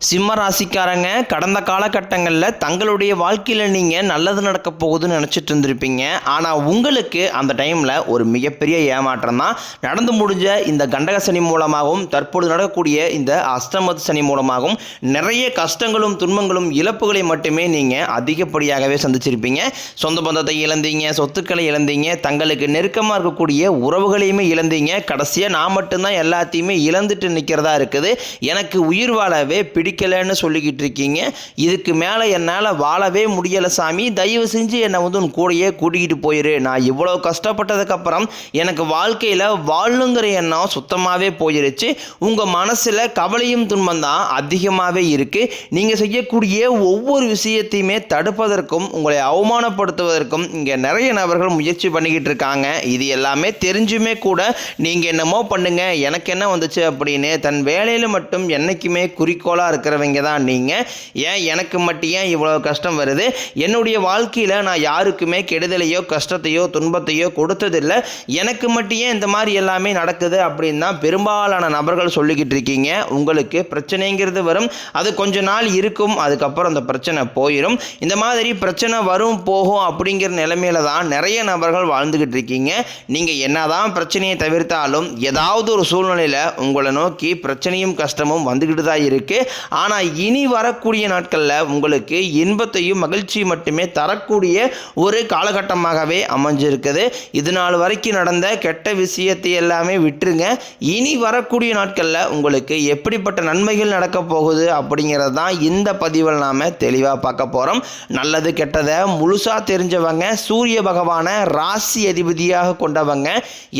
சிம்ம ராசிக்காரங்க கடந்த காலகட்டங்களில் தங்களுடைய வாழ்க்கையில் நீங்கள் நல்லது நடக்க போகுதுன்னு நினச்சிட்டு இருந்திருப்பீங்க. ஆனால் உங்களுக்கு அந்த டைமில் ஒரு மிகப்பெரிய ஏமாற்றம் தான் நடந்து முடிஞ்ச இந்த கண்டக சனி மூலமாகவும் தற்பொழுது நடக்கக்கூடிய இந்த அஷ்டம சனி மூலமாகவும் நிறைய கஷ்டங்களும் துன்பங்களும் இழப்புகளை மட்டுமே நீங்கள் அதிகப்படியாகவே சந்திச்சிருப்பீங்க. சொந்த பந்தத்தை இழந்தீங்க, சொத்துக்களை இழந்தீங்க, தங்களுக்கு நெருக்கமாக இருக்கக்கூடிய உறவுகளையுமே இழந்தீங்க. கடைசியாக நான் மட்டும்தான் எல்லாத்தையுமே இழந்துட்டு நிற்கிறதா இருக்குது, எனக்கு உயிர் வாழவே பிடிக்கலன்னு சொல்லிக்கிட்டு இருக்கீங்க. இதுக்கு மேலே என்னால் வாழவே முடியலை சாமி, தயவு செஞ்சு என்னை வந்து உன் கூடையே கூட்டிக்கிட்டு போயிரு. நான் இவ்வளோ கஷ்டப்பட்டதுக்கப்புறம் எனக்கு வாழ்க்கையில் வாழணுங்கிற எண்ணம் சுத்தமாகவே போயிருச்சு. உங்கள் மனசில் கவலையும் துன்பம் தான் அதிகமாகவே இருக்குது. நீங்கள் செய்யக்கூடிய ஒவ்வொரு விஷயத்தையுமே தடுப்பதற்கும் உங்களை அவமானப்படுத்துவதற்கும் இங்கே நிறைய நபர்கள் முயற்சி பண்ணிக்கிட்டு இருக்காங்க. இது எல்லாமே தெரிஞ்சுமே கூட நீங்கள் என்னமோ பண்ணுங்க, எனக்கு என்ன வந்துச்சு அப்படின்னு தன் வேலையில் மட்டும் என்றைக்குமே குறிக்கோளாக இருக்கிறவங்க தான் நீங்கள். ஏன் எனக்கு மட்டும் ஏன் இவ்வளோ கஷ்டம் வருது? என்னுடைய வாழ்க்கையில் நான் யாருக்குமே கெடுதலையோ கஷ்டத்தையோ துன்பத்தையோ கொடுத்ததில்லை, எனக்கு மட்டும் ஏன் இந்த மாதிரி எல்லாமே நடக்குது அப்படின்னு தான் பெரும்பாலான நபர்கள் சொல்லிக்கிட்டு இருக்கீங்க. உங்களுக்கு பிரச்சனைங்கிறது வரும், அது கொஞ்ச நாள் இருக்கும், அதுக்கப்புறம் அந்த பிரச்சனை போயிடும். இந்த மாதிரி பிரச்சனை வரும் போகும் அப்படிங்கிற நிலைமையில தான் நிறைய நபர்கள் வாழ்ந்துக்கிட்டு இருக்கீங்க. நீங்கள் என்னதான் பிரச்சனையை தவிர்த்தாலும் ஏதாவது ஒரு சூழ்நிலையில் உங்களை நோக்கி பிரச்சனையும் கஷ்டமும் வந்துக்கிட்டு தான் இருக்குது. ஆனால் இனி வரக்கூடிய நாட்களில் உங்களுக்கு இன்பத்தையும் மகிழ்ச்சியும் மட்டுமே தரக்கூடிய ஒரு காலகட்டமாகவே அமைஞ்சிருக்குது. இது நாள் வரைக்கும் நடந்த கெட்ட விஷயத்தை எல்லாமே விட்டுருங்க. இனி வரக்கூடிய நாட்களில் உங்களுக்கு எப்படிப்பட்ட நன்மைகள் நடக்க போகுது அப்படிங்கிறது தான் இந்த பதிவில் நாம் தெளிவாக பார்க்க போகிறோம். நல்லது கெட்டதை முழுசாக தெரிஞ்சவங்க, சூரிய பகவானை ராசி அதிபதியாக கொண்டவங்க,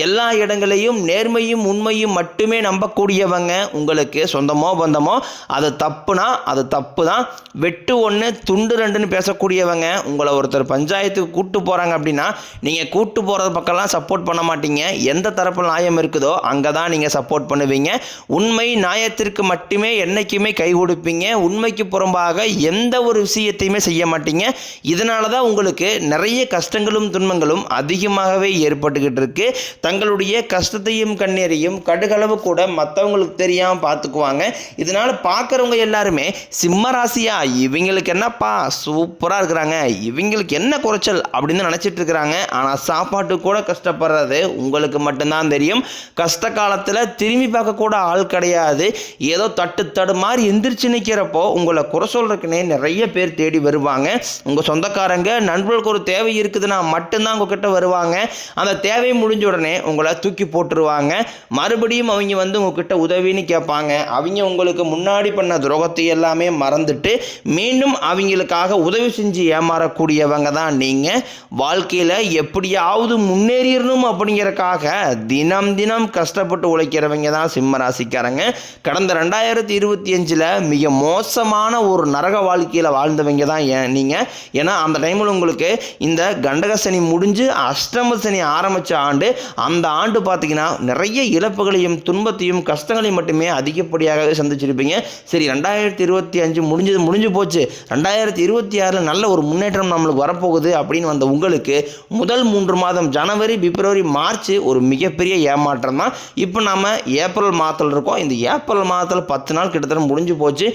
எல்லா இடங்களையும் நேர்மையும் உண்மையும் மட்டுமே நம்பக்கூடியவங்க, உங்களுக்கு சொந்தமோ பந்தமோ அது தப்புனா அது தப்பு தான், வெட்டு ஒன்று துண்டு ரெண்டுன்னு பேசக்கூடியவங்க, உங்களை ஒருத்தர் பஞ்சாயத்துக்கு கூட்டு போகிறாங்க அப்படின்னா நீங்கள் கூட்டு போகிறது பக்கம்லாம் சப்போர்ட் பண்ண மாட்டீங்க. எந்த தரப்பில் நியாயம் இருக்குதோ அங்கே தான் நீங்கள் சப்போர்ட் பண்ணுவீங்க. உண்மை நியாயத்திற்கு மட்டுமே என்றைக்குமே கை கொடுப்பீங்க. உண்மைக்கு புறம்பாக எந்த ஒரு விஷயத்தையுமே செய்ய மாட்டீங்க. இதனால தான் உங்களுக்கு நிறைய கஷ்டங்களும் துன்பங்களும் அதிகமாகவே ஏற்பட்டுக்கிட்டு இருக்கு. தங்களுடைய கஷ்டத்தையும் கண்ணீரையும் கடுகளவு கூட மற்றவங்களுக்கு தெரியாமல் பார்த்துக்குவாங்க. இதனால் பார்க்குறவங்க எல்லாருமே சிம்ம ராசியா, இவங்களுக்கு என்னப்பா சூப்பராக இருக்கிறாங்க, இவங்களுக்கு என்ன குறைச்சல் அப்படின்னு நினச்சிட்டு இருக்கிறாங்க. ஆனால் சாப்பாட்டு கூட கஷ்டப்படுறது உங்களுக்கு மட்டும்தான் தெரியும். கஷ்ட காலத்தில் திரும்பி பார்க்க கூட ஆள் கிடையாது. ஏதோ தட்டு மாதிரி எந்திரிச்சு நிற்கிறப்போ உங்களை குறை சொல்றதுக்குன்னே நிறைய பேர் தேடி வருவாங்க. உங்கள் சொந்தக்காரங்க நண்பர்களுக்கு ஒரு தேவை இருக்குதுன்னா மட்டும்தான் உங்ககிட்ட வருவாங்க. அந்த தேவை முடிஞ்ச உடனே உங்களை தூக்கி போட்டுருவாங்க. மறுபடியும் அவங்க வந்து உங்ககிட்ட உதவின்னு கேட்பாங்க. அவங்க உங்களுக்கு முன்னாடி பண்ண துரோகத்தை எல்லாமே மறந்துட்டு மீண்டும் அவங்களுக்காக உதவி செஞ்சு ஏமாறக்கூடியவங்க தான் நீங்கள். வாழ்க்கையில் எப்படியாவது முன்னேறிடணும் அப்படிங்கிறக்காக தினம் தினம் கஷ்டப்பட்டு உழைக்கிறவங்க தான் சிம்ம ராசிக்காரங்க. கடந்த 2025 மிக மோசமான ஒரு நரக வாழ்க்கையில் வாழ்ந்தவங்க தான் நீங்கள். ஏன்னா அந்த டைமில் உங்களுக்கு இந்த கண்டக சனி முடிஞ்சு அஷ்டம சனி ஆரம்பித்த ஆண்டு, அந்த ஆண்டு பார்த்தீங்கன்னா நிறைய இழப்புகளையும் துன்பத்தையும் கஷ்டங்களையும் மட்டுமே அதிகப்படியாகவே சந்திச்சிருப்பீங்க. சரி, 2025 முடிஞ்சு போச்சு, 2026 நல்ல ஒரு முன்னேற்றம் நம்மளுக்கு வரப்போகுது அப்படின்னு வந்த உங்களுக்கு முதல் 3 மாதம் ஜனவரி, பிப்ரவரி, மார்ச் ஒரு மிகப்பெரிய ஏமாற்றம் தான். இப்போ நம்ம ஏப்ரல் மாதத்தில் இருக்கோம். இந்த ஏப்ரல் மாதத்தில் 10 நாள் கிட்டத்தட்ட முடிஞ்சு போச்சு.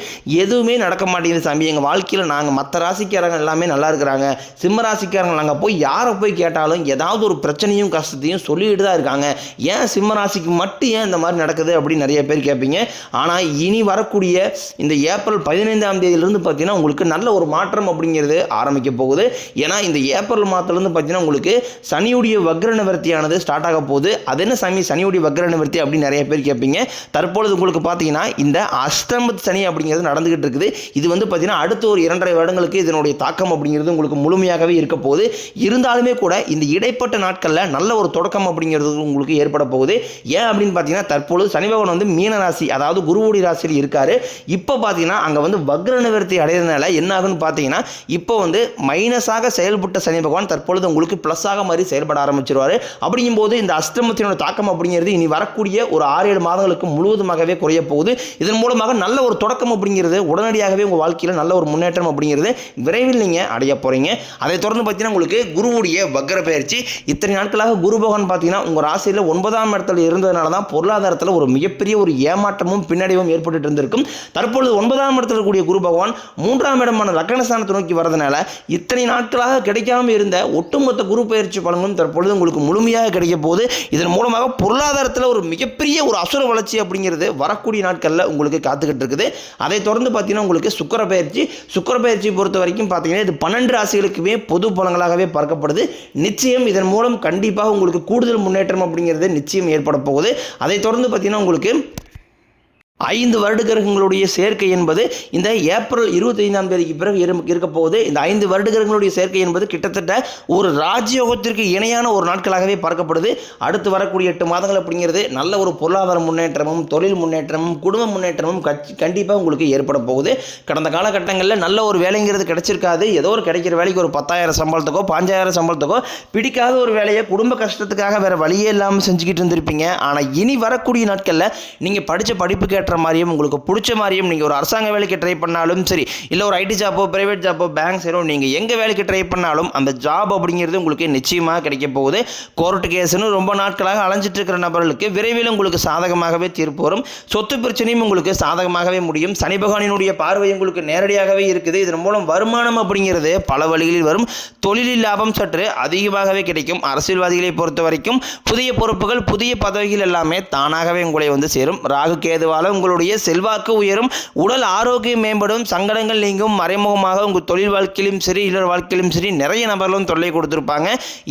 எதுவுமே நடக்க மாட்டேங்குது சாமி, எங்கள் வாழ்க்கையில் நாங்கள் மற்ற ராசிக்காரங்க எல்லாமே நல்லா இருக்கிறாங்க, சிம்ம ராசிக்காரங்க நாங்கள் போய் யாரை போய் கேட்டாலும் ஏதாவது ஒரு பிரச்சனையும் கஷ்டத்தையும் சொல்லிட்டு தான் இருக்காங்க, ஏன் சிம்ம ராசிக்கு மட்டும் ஏன் இந்த மாதிரி நடக்குது அப்படின்னு நிறைய பேர் கேட்பீங்க. ஆனால் இனி வரக்கூடிய இந்த ஏப்ரல் 15ஆம் தேதியிலிருந்து பார்த்தீங்கன்னா உங்களுக்கு நல்ல ஒரு மாற்றம் அப்படிங்கிறது ஆரம்பிக்க போகுது. ஏன்னா இந்த ஏப்ரல் மாதத்துலேருந்து பார்த்தீங்கன்னா உங்களுக்கு சனியுடைய வக்ர நிவர்த்தியானது ஸ்டார்ட் ஆக போகுது. அது என்ன சாமி சனியுடைய வக்ர நிவர்த்தி அப்படின்னு நிறைய பேர் கேட்பீங்க. தற்பொழுது உங்களுக்கு பார்த்தீங்கன்னா இந்த அஷ்டம சனி அப்படிங்கிறது நடந்துகிட்டு இருக்குது. இது வந்து பார்த்தீங்கன்னா அடுத்த ஒரு 2.5 வருடங்களுக்கு இதனுடைய தாக்கம் அப்படிங்கிறது உங்களுக்கு முழுமையாகவே இருக்க போகுது. இருந்தாலுமே கூட இந்த இடைப்பட்ட நாட்களில் நல்ல ஒரு தொடக்கம் அப்படிங்கிறது உங்களுக்கு ஏற்பட போகுது. ஏன் அப்படின்னு பார்த்தீங்கன்னா தற்பொழுது சனி பகவான் வந்து மீன ராசி, அதாவது குருவுடைய ராசியில் இருக்காரு. இப்போ பார்த்தீங்கன்னா அங்கே வந்து வக்ர நிவர்த்தி அடைகிறதுனால என்ன ஆகுன்னு பார்த்தீங்கன்னா இப்போ வந்து மைனஸாக செயல்பட்ட சனி பகவான் தற்பொழுது உங்களுக்கு ப்ளஸ்ஸாக மாதிரி செயல்பட ஆரம்பிச்சிருவார். அப்படிங்கும்போது இந்த அஷ்டமத்தினோட தாக்கம் அப்படிங்கிறது இனி வரக்கூடிய ஒரு 6-7 மாதங்களுக்கு முழுவதுமாகவே குறைய போகுது. இதன் மூலமாக நல்ல ஒரு தொடக்கம் அப்படிங்கிறது உடனடியாகவே உங்கள் வாழ்க்கையில் நல்ல ஒரு முன்னேற்றம் அப்படிங்கிறது விரைவில் நீங்கள் அடைய போகிறீங்க. அதை தொடர்ந்து பார்த்தீங்கன்னா உங்களுக்கு குருவுடைய வக்ர பயிற்சி, இத்தனை நாட்களாக குரு பகவான் பார்த்தீங்கன்னா உங்கள் ராசியில் 9ஆம் இடத்துல இருந்ததுனால தான் பொருளாதாரத்தில் ஒரு மிகப்பெரிய ஒரு ஏமாற்றமும் பின்னடைவும் ஏற்பட்டு இருந்திருக்கும். தற்பொழுது 9ஆம் இடத்தில் இருக்கக்கூடிய குரு பகவான் 3ஆம் இடமான லக்னஸ்தானத்தை நோக்கி வரதுனால இத்தனை நாட்களாக கிடைக்காம இருந்த ஒட்டுமொத்த குரு பயிற்சி பலன்களும் தற்பொழுது உங்களுக்கு முழுமையாக கிடைக்க போது. இதன் மூலமாக பொருளாதாரத்தில் ஒரு மிகப்பெரிய ஒரு அசுர வளர்ச்சி அப்படிங்கிறது வரக்கூடிய நாட்களில் உங்களுக்கு காத்துக்கிட்டு இருக்குது. அதை தொடர்ந்து பார்த்தீங்கன்னா உங்களுக்கு சுக்கிர பயிற்சி பொறுத்த வரைக்கும் பார்த்தீங்கன்னா இது 12 ராசிகளுக்குமே பொது பலன்களாகவே பார்க்கப்படுது. நிச்சயம் இதன் மூலம் கண்டிப்பாக உங்களுக்கு கூடுதல் முன்னேற்றம் அப்படிங்கிறது நிச்சயம் ஏற்பட போகுது. அதை தொடர்ந்து பார்த்தீங்கன்னா உங்களுக்கு 5 வருட கிரகங்களுடைய சேர்க்கை என்பது இந்த ஏப்ரல் 25ஆம் தேதிக்கு பிறகு இருக்க போகுது. இந்த 5 வருட கிரகங்களுடைய சேர்க்கை என்பது கிட்டத்தட்ட ஒரு ராஜயோகத்திற்கு இணையான ஒரு நாட்களாகவே பார்க்கப்படுது. அடுத்து வரக்கூடிய 8 மாதங்கள் அப்படிங்கிறது நல்ல ஒரு பொருளாதார முன்னேற்றமும் தொழில் முன்னேற்றமும் குடும்ப முன்னேற்றமும் கண்டிப்பாக உங்களுக்கு ஏற்பட போகுது. கடந்த காலகட்டங்களில் நல்ல ஒரு வேலைங்கிறது கிடைச்சிருக்காது. ஏதோ ஒரு கிடைக்கிற வேலைக்கு ஒரு 10,000 சம்பளத்துக்கோ 5,000 சம்பளத்துக்கோ பிடிக்காத ஒரு வேலையை குடும்ப கஷ்டத்துக்காக வேறு வழியே இல்லாமல் செஞ்சுக்கிட்டு இருந்திருப்பீங்க. ஆனால் இனி வரக்கூடிய நாட்களில் நீங்கள் படித்த படிப்புக்கு ஏற்ற மாதிரியும் உங்களுக்கு பிடிச்ச மாதிரியும் நீங்கள் ஒரு அரசாங்க வேலைக்கு ட்ரை பண்ணாலும் சரி, இல்லை ஒரு ஐடி ஜாப்போ பிரைவேட் ஜாப்போ பேங்க் சைடோ நீங்கள் எங்கே வேலைக்கு ட்ரை பண்ணாலும் அந்த ஜாப் அப்படிங்கிறது உங்களுக்கு நிச்சயமாக கிடைக்க போகுது. கோர்ட்டு கேஸ்னு ரொம்ப நாட்களாக அலைஞ்சிட்டு இருக்கிற நபர்களுக்கு விரைவில் உங்களுக்கு சாதகமாகவே தீர்ப்பு வரும். சொத்து பிரச்சனையும் உங்களுக்கு சாதகமாகவே முடியும். சனி பகவானினுடைய பார்வை உங்களுக்கு நேரடியாகவே இருக்குது. இதன் மூலம் வருமானம் அப்படிங்கிறது பல வழிகளில் வரும். தொழிலில் லாபம் சற்று அதிகமாகவே கிடைக்கும். அரசியல்வாதிகளை பொறுத்த வரைக்கும் புதிய பொறுப்புகள் புதிய பதவிகள் எல்லாமே தானாகவே உங்களை வந்து சேரும். ராகு கேதுவால உங்களுடைய செல்வாக்கு உயரும், உடல் ஆரோக்கியம் மேம்படும், சங்கடங்கள் நீங்கும். மறைமுகமாக உங்கள் தொழில் வாழ்க்கையிலும் சரி இல்லற வாழ்க்கையிலும் சரி நிறைய நபர்களும் தொல்லை கொடுத்துருப்பாங்க.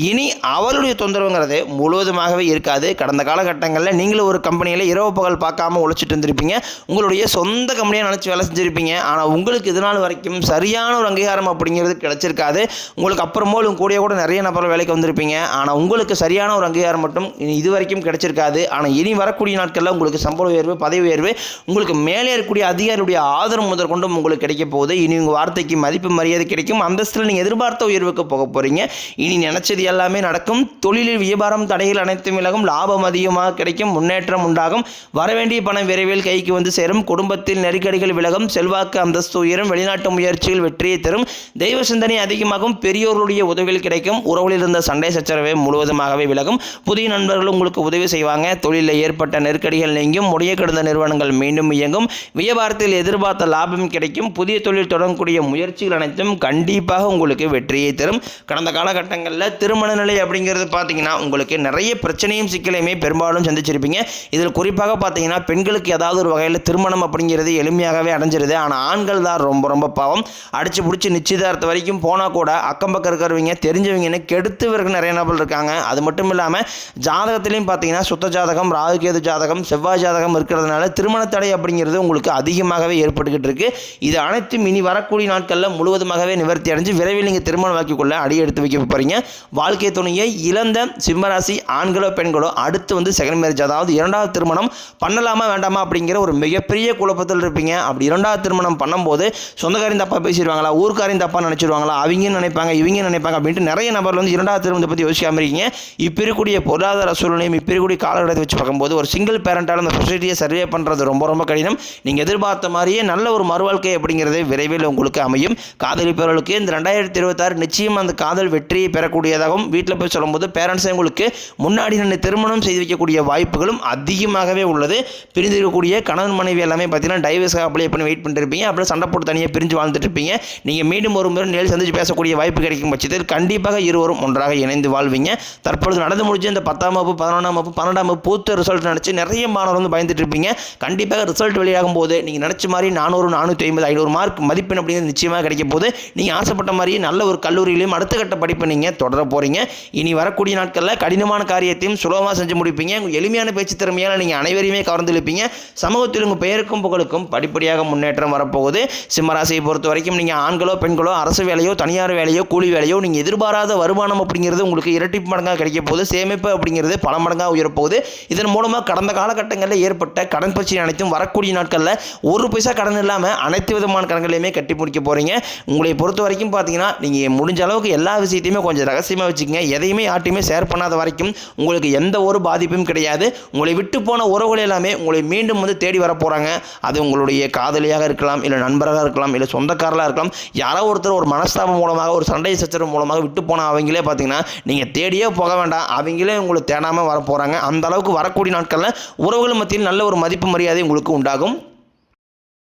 இனி அவருடைய தொந்தரவுங்கிறது முழுவதுமாகவே இருக்காது. கடந்த காலகட்டங்களில் நீங்களும் ஒரு கம்பெனியில் இரவு பகல் பார்க்காம உழைச்சிட்டு இருந்திருப்பீங்க. உங்களுடைய சொந்த கம்பெனியை நினச்சி வேலை செஞ்சுருப்பீங்க. ஆனால் உங்களுக்கு இதனால் வரைக்கும் சரியான ஒரு அங்கீகாரம் அப்படிங்கிறது கிடைச்சிருக்காது. உங்களுக்கு அப்புறமோ கூட நிறைய நபர்கள் வேலைக்கு வந்திருப்பீங்க. ஆனால் உங்களுக்கு சரியான ஒரு அங்கீகாரம் மட்டும் இது வரைக்கும் கிடைச்சிருக்காது. ஆனால் இனி வரக்கூடிய நாட்களில் உங்களுக்கு சம்பள உயர்வு பதவி உயர்வு உங்களுக்கு மேலே இருக்கக்கூடிய அதிகாரியுடைய ஆதரவு முதற்கொண்டும் உங்களுக்கு கிடைக்க போகுது. இனி உங்கள் வார்த்தைக்கு மதிப்பு மரியாதை கிடைக்கும். அந்தஸ்தில் நீங்கள் எதிர்பார்த்த உயர்வுக்கு போக போகிறீங்க. இனி நினைச்சது எல்லாமே நடக்கும். தொழிலில் வியாபாரம் தடைகள் அனைத்தும் விலகும். லாபம் அதிகமாக கிடைக்கும். முன்னேற்றம் உண்டாகும். வரவேண்டிய பணம் விரைவில் கைக்கு வந்து சேரும். குடும்பத்தில் நெருக்கடிகள் விலகும். செல்வாக்கு அந்தஸ்து உயரும். வெளிநாட்டு முயற்சிகள் வெற்றியை தரும். தெய்வ சிந்தனை அதிகமாகும். பெரியோர்களுடைய உதவிகள் கிடைக்கும். உறவுகளில் இருந்த சண்டை சச்சரவை முழுவதுமாகவே விலகும். புதிய நண்பர்கள் உங்களுக்கு உதவி செய்வாங்க. தொழிலில் ஏற்பட்ட நெருக்கடிகள் நீங்கும். முடிய கிடந்த நிறுவனங்கள் மீண்டும் இயங்கும். வியாபாரத்தில் எதிர்பார்த்த லாபம் கிடைக்கும். புதிய தொழில் தொடங்கக்கூடிய முயற்சிகள் அனைத்தும் கண்டிப்பாக உங்களுக்கு வெற்றியை தரும். கடந்த காலகட்டங்களில் திருமண நிலை அப்படிங்கிறது பார்த்தீங்கன்னா உங்களுக்கு நிறைய பிரச்சனையும் சிக்கலையுமே பெரும்பாலும் சந்திச்சிருப்பீங்க. இதில் குறிப்பாக பார்த்தீங்கன்னா பெண்களுக்கு ஏதாவது ஒரு வகையில் திருமணம் அப்படிங்கிறது எளிமையாகவே அடைஞ்சிருது. ஆனால் ஆண்கள் தான் ரொம்ப பாவம். அடிச்சு பிடிச்சி நிச்சயதார்த்த வரைக்கும் போனால் கூட அக்கம் பக்கம் இருக்கிறவங்க தெரிஞ்சவங்கன்னு கெடுத்துவர்கள் நிறைய நபர்கள் இருக்காங்க. அது மட்டும் இல்லாமல் ஜாதகத்திலையும் பார்த்தீங்கன்னா சுத்த ஜாதகம் ராகுகேது ஜாதகம் செவ்வாய் ஜாதகம் இருக்கிறதுனால திருமண தடை அப்படிங்கிறது உங்களுக்கு அதிகமாகவே ஏற்பட்டுக்கிட்டு இருக்கு. இது அனைத்தும் இனி வரக்கூடிய நாட்களில் முழுவதுமாகவே நிவர்த்தி அடைஞ்சு விரைவில் நீங்கள் திருமண வாக்கிக்குள்ள அடி எடுத்து வைக்க போறீங்க. வாழ்க்கை துணையை இழந்த சிம்மராசி ஆண்களோ பெண்களோ அடுத்து வந்து செகண்ட் மேரேஜ் அதாவது இரண்டாவது திருமணம் பண்ணலாமா வேண்டாமா அப்படிங்கிற ஒரு மிகப்பெரிய குழப்பத்தில் இருப்பீங்க. அப்படி இரண்டாவது திருமணம் பண்ணும்போது சொந்தக்காரின் தப்பா பேசிடுவாங்களா, ஊர்க்காரின் தப்பா நினைச்சிருவாங்களா, அவங்க நினைப்பாங்க இவங்க நினைப்பாங்க அப்படின்ட்டு நிறைய நபர்கள் வந்து இரண்டாவது திருமணத்தை பற்றி யோசிக்காம இருக்கீங்க. இப்போ இருக்கக்கூடிய பொருளாதார சூழ்நிலையும் இப்போ இருக்கக்கூடிய காலகட்டத்தை வச்சு பார்க்கும்போது ஒரு சிங்கிள் பேரண்டால் அந்த சொசைட்டியை சர்வே பண்ணுறது ரொம்ப கடினம். நீங்கள் எதிர்பார்த்த மாதிரியே நல்ல ஒரு மறுவாழ்க்கை அப்படிங்கிறது விரைவில் உங்களுக்கு அமையும். காதலிப்பவர்களுக்கு இந்த 2026 நிச்சயம் அந்த காதல் வெற்றியை பெறக்கூடியதாகவும் வீட்டில் போய் சொல்லும்போது பேரண்ட்ஸை உங்களுக்கு முன்னாடி நின்று திருமணம் செய்து வைக்கக்கூடிய வாய்ப்புகளும் அதிகமாகவே உள்ளது. பிரிந்திருக்கக்கூடிய கணவன் மனைவி எல்லாமே பார்த்தீங்கன்னா டைவர்ஸாக அப்ளை பண்ணி வெயிட் பண்ணிட்டு இருப்பீங்க. அப்படியே சண்டை போட்டு தனியாக பிரிஞ்சு வாழ்ந்துட்டு இருப்பீங்க. நீங்கள் மீண்டும் ஒரு முறை நேரில் சந்திச்சு பேசக்கூடிய வாய்ப்பு கிடைக்கும் பட்சத்தில் கண்டிப்பாக இருவரும் ஒன்றாக இணைந்து வாழ்வீங்க. தற்பொழுது நடந்து முடிஞ்ச இந்த 10ஆம் வகுப்பு 11ஆம் வகுப்பு 12ஆம் வகுப்பு பூத்த ரிசல்ட் நினச்சி நிறைய மாணவர்கள் வந்து பயந்துட்டு இருப்பீங்க. கண்டிப்பாக ரிசல்ட் வெளியாகும் போது நீங்கள் நினச்ச மாதிரி 400 450 500 மார்க் மதிப்பெண் அப்படிங்கிறது நிச்சயமாக கிடைக்கும் போது நீங்கள் ஆசைப்பட்ட மாதிரியே நல்ல ஒரு கல்லூரியிலையும் அடுத்த கட்ட படிப்பை நீங்கள் தொடர போகிறீங்க. இனி வரக்கூடிய நாட்களில் கடினமான காரியத்தையும் சுலபமாக செஞ்சு முடிப்பீங்க. உங்கள் எளிமையான பேச்சு திறமையால் நீங்கள் அனைவரையுமே கவர்ந்திருப்பீங்க. சமூகத்தில் உங்கள் பெயருக்கும் புகழுக்கும் படிப்படியாக முன்னேற்றம் வரப்போகுது. சிம்மராசியை பொறுத்த வரைக்கும் நீங்கள் ஆண்களோ பெண்களோ அரசு வேலையோ தனியார் வேலையோ கூலி வேலையோ நீங்கள் எதிர்பாராத வருமானம் அப்படிங்கிறது உங்களுக்கு இரட்டிப்பு மடங்காக கிடைக்க போகுது. சேமிப்பு அப்படிங்கிறது பல மடங்காக உயரப்போகுது. இதன் மூலமாக கடந்த காலகட்டங்களில் ஏற்பட்ட கடன் பிரச்சனை அனைத்தும் வரக்கூடிய நாட்களில் ஒரு பைசா கடன் இல்லாமல் அனைத்து விதமான கடன்களையுமே கட்டி முடிக்க போகிறீங்க. உங்களை பொறுத்த வரைக்கும் பார்த்தீங்கன்னா நீங்கள் முடிஞ்ச அளவுக்கு எல்லா விஷயத்தையுமே கொஞ்சம் ரகசியமாக வச்சுக்கோங்க. எதையுமே யார்ட்டையுமே ஷேர் பண்ணாத வரைக்கும் உங்களுக்கு எந்த ஒரு பாதிப்பும் கிடையாது. உங்களை விட்டு போன உறவுகள் எல்லாமே உங்களை மீண்டும் வந்து தேடி வர போகிறாங்க. அது உங்களுடைய காதலியாக இருக்கலாம், இல்லை நண்பராக இருக்கலாம், இல்லை சொந்தக்காரலாக இருக்கலாம். யாரோ ஒருத்தர் ஒரு மனஸ்தாபம் மூலமாக ஒரு சண்டை சச்சரவு மூலமாக விட்டு போன அவங்களே பார்த்தீங்கன்னா நீங்கள் தேடியே போக வேண்டாம், அவங்களே உங்களை தேடாமல் வர போகிறாங்க. அந்த அளவுக்கு வரக்கூடிய நாட்களில் உறவுகள் மத்தியில் நல்ல ஒரு மதிப்பு மரியாதை உங்களுக்கு உண்டாகும்.